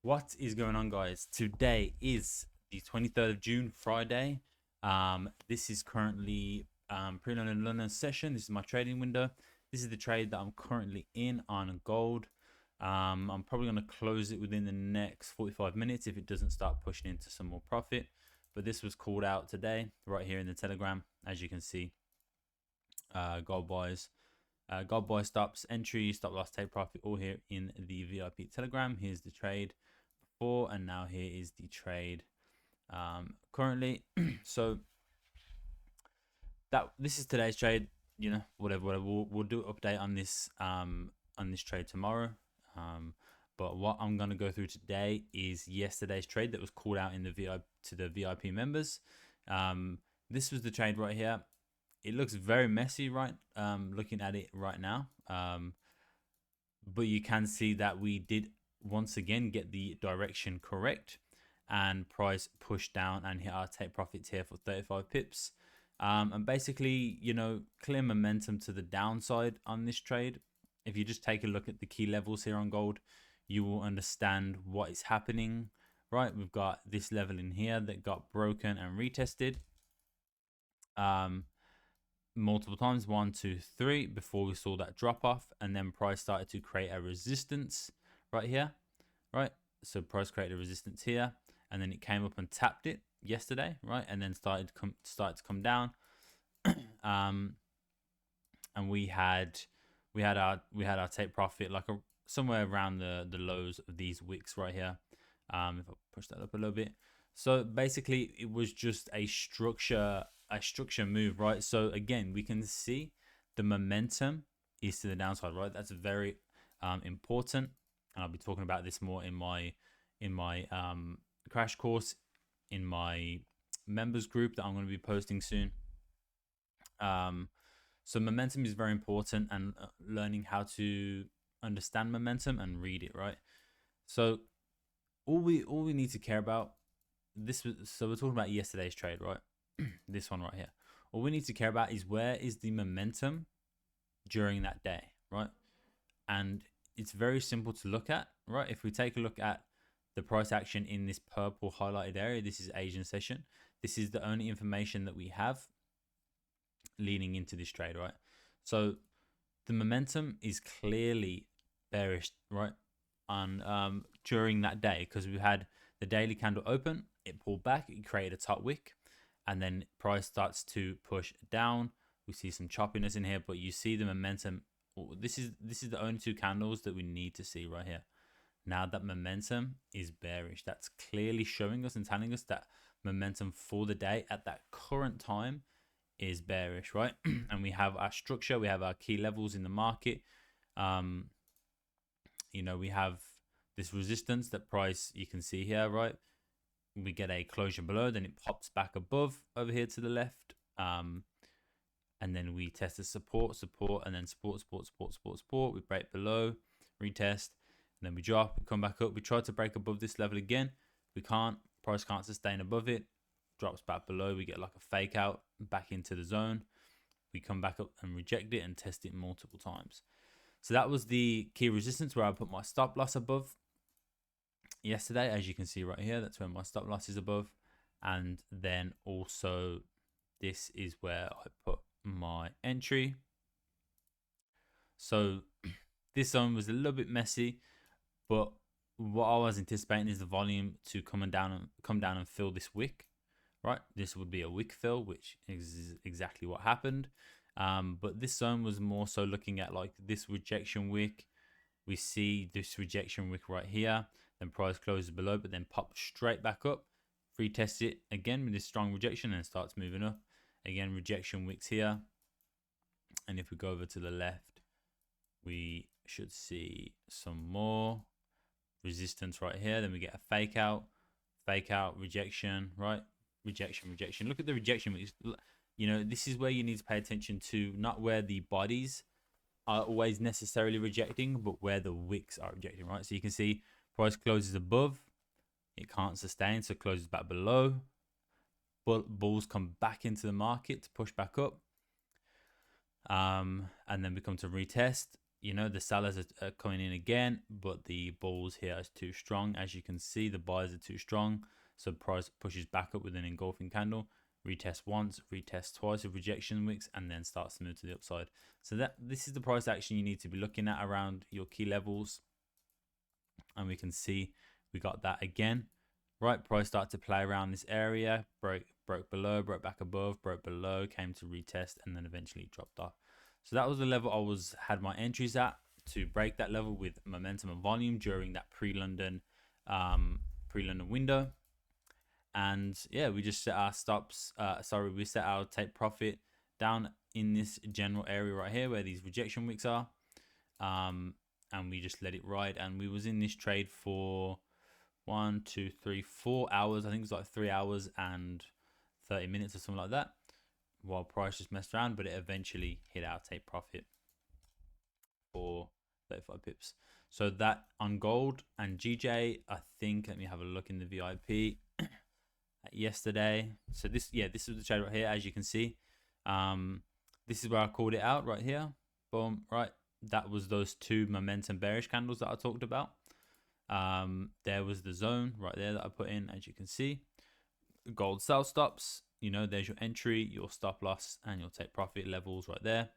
What is going on, guys? Today is the 23rd of June, Friday. This is currently pre-London session. This is my trading window. This is the trade that I'm currently in on gold. I'm probably going to close it within the next 45 minutes if it doesn't start pushing into some more profit. But this was called out today, right here in the Telegram, as you can see. Gold buys. Gold buy stops, entry, stop loss, take profit, all here in the VIP Telegram. Here's the trade before, and now here is the trade currently. So this is today's trade. You know, whatever. We'll do an update on this trade tomorrow. But what I'm gonna go through today is yesterday's trade that was called out in the VIP to the VIP members. This was the trade right here. It looks very messy, right? Looking at it right now. But you can see that we did once again get the direction correct, and price pushed down and hit our take profits here for 35 pips. And basically, you know, clear momentum to the downside on this trade. If you just take a look at the key levels here on gold, you will understand what is happening, right? We've got this level in here that got broken and retested multiple times, 1, 2, 3, before we saw that drop off, and then price started to create a resistance right here, right? So price created a resistance here, and then it came up and tapped it yesterday, right? And then started to come down. And we had our take profit like somewhere around the lows of these wicks right here. If I push that up a little bit. So basically it was just a structure move, right? So again, we can see the momentum is to the downside, right? That's very important, and I'll be talking about this more in my crash course in my members group that I'm going to be posting soon. So momentum is very important, and learning how to understand momentum and read it, right? So all we need to care about so we're talking about yesterday's trade, right? This one right here. All we need to care about is where is the momentum during that day, right? And it's very simple to look at, right? If we take a look at the price action in this purple highlighted area, this is Asian session. This is the only information that we have leading into this trade, right? So the momentum is clearly bearish, right? On during that day, because we had the daily candle open, it pulled back, it created a top wick, and then price starts to push down. We see some choppiness in here, but you see the momentum. This is the only two candles that we need to see right here. Now that momentum is bearish, that's clearly showing us and telling us that momentum for the day at that current time is bearish, right? And we have our structure, we have our key levels in the market. You know, we have this resistance that price, you can see here, right? We get a closure below, then it pops back above over here to the left. And then we test the support, and then support. We break below, retest, and then we drop, we come back up. We try to break above this level again. We can't, price can't sustain above it, drops back below. We get like a fake out back into the zone. We come back up and reject it and test it multiple times. So that was the key resistance where I put my stop loss above yesterday. As you can see right here, that's where my stop loss is above. And then also this is where I put my entry. So this zone was a little bit messy, but what I was anticipating is the volume to come down and fill this wick, right? This would be a wick fill, which is exactly what happened. But this zone was more so looking at like this rejection wick. We see this rejection wick right here, then price closes below, but then pops straight back up, retest it again with this strong rejection and starts moving up. Again, rejection wicks here. And if we go over to the left, we should see some more resistance right here. Then we get a fake out, rejection, right? Rejection. Look at the rejection wicks. You know, this is where you need to pay attention to, not where the bodies are always necessarily rejecting, but where the wicks are rejecting, right? So you can see price closes above, it can't sustain, so closes back below. Bulls come back into the market to push back up. And then we come to retest. you know, the sellers are coming in again, but the bulls here is too strong. As you can see, the buyers are too strong. So price pushes back up with an engulfing candle, retest once, retest twice with rejection wicks, and then starts to move to the upside. So this is the price action you need to be looking at around your key levels. And we can see we got that again. Right, price started to play around this area, broke below, broke back above, broke below, came to retest, and then eventually dropped off. So that was the level I had my entries at, to break that level with momentum and volume during that pre-London window. And yeah, we just set our stops. We set our take profit down in this general area right here where these rejection wicks are. And we just let it ride. And we was in this trade for 1, 2, 3, 4 hours. I think it's like 3 hours and 30 minutes or something like that, while price just messed around, but it eventually hit our take profit for 35 pips. So that on gold and GJ, I think, let me have a look in the VIP yesterday. So this is the trade right here. As you can see, this is where I called it out right here. Boom. Right, that was those two momentum bearish candles that I talked about. There was the zone right there that I put in. As you can see, gold sell stops, you know, there's your entry, your stop loss, and your take profit levels right there.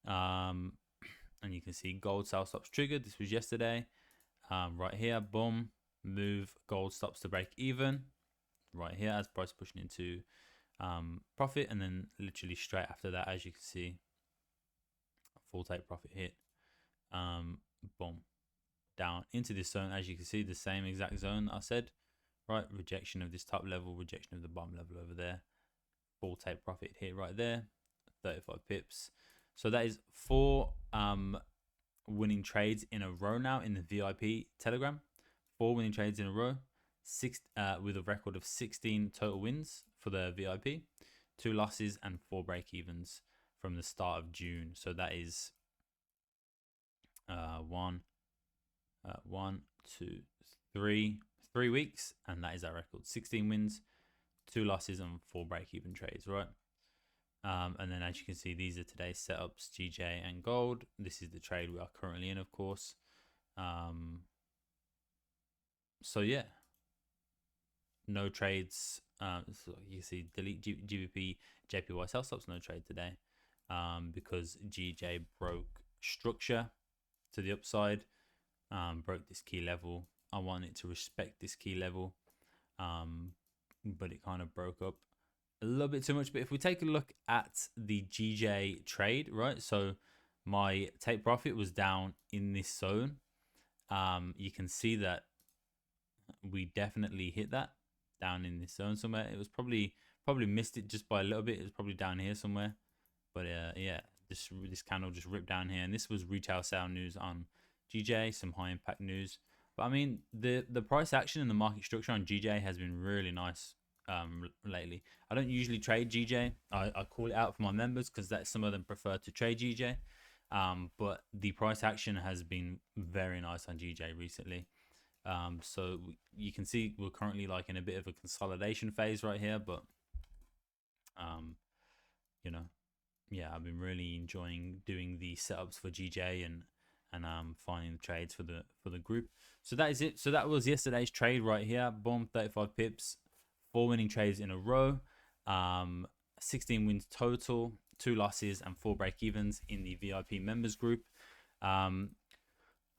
And you can see gold sell stops triggered. This was yesterday. Right here, boom, move, gold stops to break even right here as price pushing into profit, and then literally straight after that, as you can see, full take profit hit. Boom, down into this zone. As you can see, the same exact zone I said, right? Rejection of this top level, rejection of the bottom level over there, full take profit hit right there, 35 pips. So that is 4 winning trades in a row now in the VIP Telegram. 4 winning trades in a row, with a record of 16 total wins for the VIP, 2 losses and 4 break-evens from the start of June. So that is 1, 2, 3 weeks, and that is our record: 16 wins, 2 losses and 4 break-even trades, right? And then as you can see, these are today's setups, GJ and gold. This is the trade we are currently in, of course. So yeah, no trades. So you see, delete GBP JPY sell stops, no trade today, because GJ broke structure to the upside, broke this key level. I want it to respect this key level, but it kind of broke up a little bit too much. But if we take a look at the GJ trade, right, so my take profit was down in this zone. You can see that we definitely hit that down in this zone somewhere. It was probably missed it just by a little bit. It was probably down here somewhere, but yeah, this candle just ripped down here, and this was retail sale news on GJ, some high impact news. But I mean, the price action and the market structure on GJ has been really nice lately. I don't usually trade GJ. I call it out for my members because that some of them prefer to trade GJ. But the price action has been very nice on GJ recently. So you can see we're currently like in a bit of a consolidation phase right here, but you know, yeah, I've been really enjoying doing the setups for GJ and finding the trades for the group. So that is it. So that was yesterday's trade right here. Boom, 35 pips, 4 winning trades in a row, 16 wins total, 2 losses and 4 break-evens in the VIP members group. I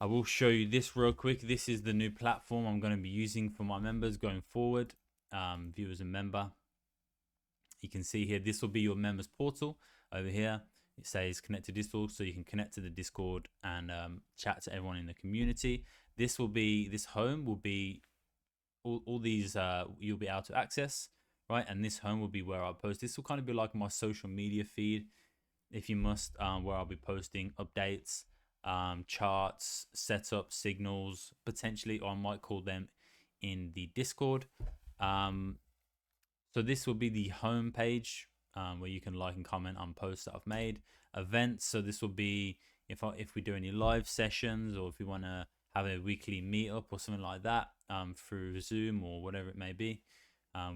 will show you this real quick. This is the new platform I'm going to be using for my members going forward. View as a member. You can see here, this will be your members portal. Over here, it says connect to Discord, so you can connect to the Discord and chat to everyone in the community. This home will be all these you'll be able to access, right? And this home will be where I'll post. This will kind of be like my social media feed, if you must, where I'll be posting updates, charts, setup, signals, potentially, or I might call them in the Discord. So this will be the home page where you can like and comment on posts that I've made. Events, so this will be if we do any live sessions, or if we want to have a weekly meetup or something like that through Zoom or whatever it may be,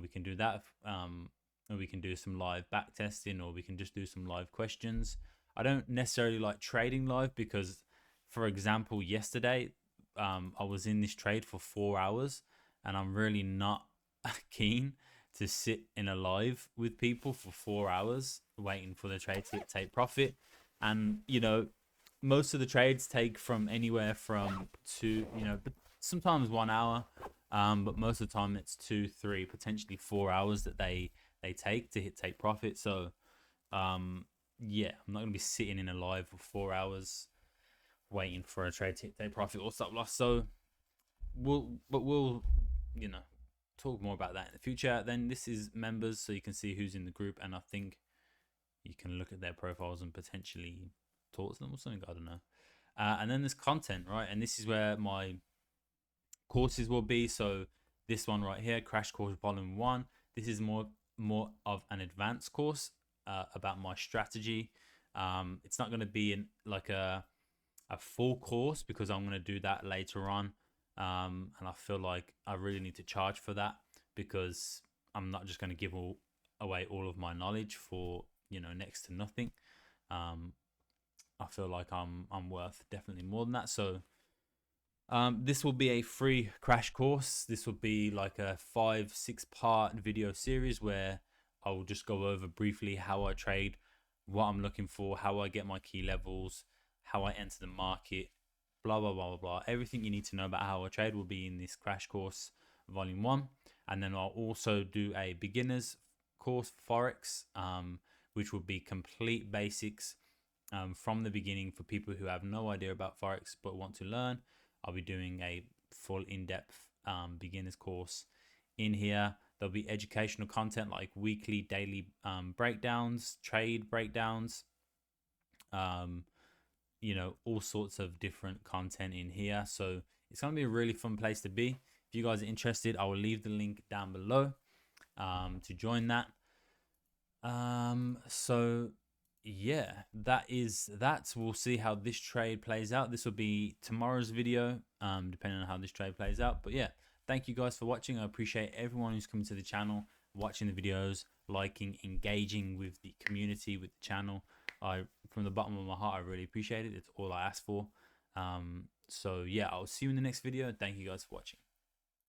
we can do that. Or we can do some live back testing, or we can just do some live questions. I don't necessarily like trading live because for example, yesterday, I was in this trade for 4 hours, and I'm really not keen to sit in a live with people for 4 hours waiting for the trade to take profit. And you know, most of the trades take from anywhere from two, you know, but sometimes 1 hour, but most of the time it's 2, 3, potentially 4 hours that they take to take profit. So yeah, I'm not gonna be sitting in a live for 4 hours waiting for a trade to take profit or stop loss. So we'll you know, talk more about that in the future. Then this is members, so you can see who's in the group, and I think you can look at their profiles and potentially talk to them or something. I don't know. And then there's content, right? And this is where my courses will be. So this one right here, Crash Course Volume 1. This is more of an advanced course about my strategy. It's not going to be like a full course, because I'm going to do that later on. And I feel like I really need to charge for that, because I'm not just going to give away all of my knowledge for, you know, next to nothing. I feel like I'm worth definitely more than that. So this will be a free crash course. This will be like a 5-6 part video series where I will just go over briefly how I trade, what I'm looking for, how I get my key levels, how I enter the market, blah blah blah blah blah. Everything you need to know about how I trade will be in this crash course volume 1. And then I'll also do a beginners course for forex, which will be complete basics from the beginning for people who have no idea about forex but want to learn. I'll be doing a full in-depth beginners course in here. There'll be educational content like weekly, daily breakdowns, trade breakdowns, you know, all sorts of different content in here. So it's going to be a really fun place to be. If you guys are interested, I will leave the link down below to join that. So yeah, that is that. We'll see how this trade plays out. This will be tomorrow's video, depending on how this trade plays out. But yeah, thank you guys for watching. I appreciate everyone who's coming to the channel, watching the videos, liking, engaging with the community, with the channel. From the bottom of my heart, I really appreciate it. It's all I ask for. So yeah, I'll see you in the next video. Thank you guys for watching.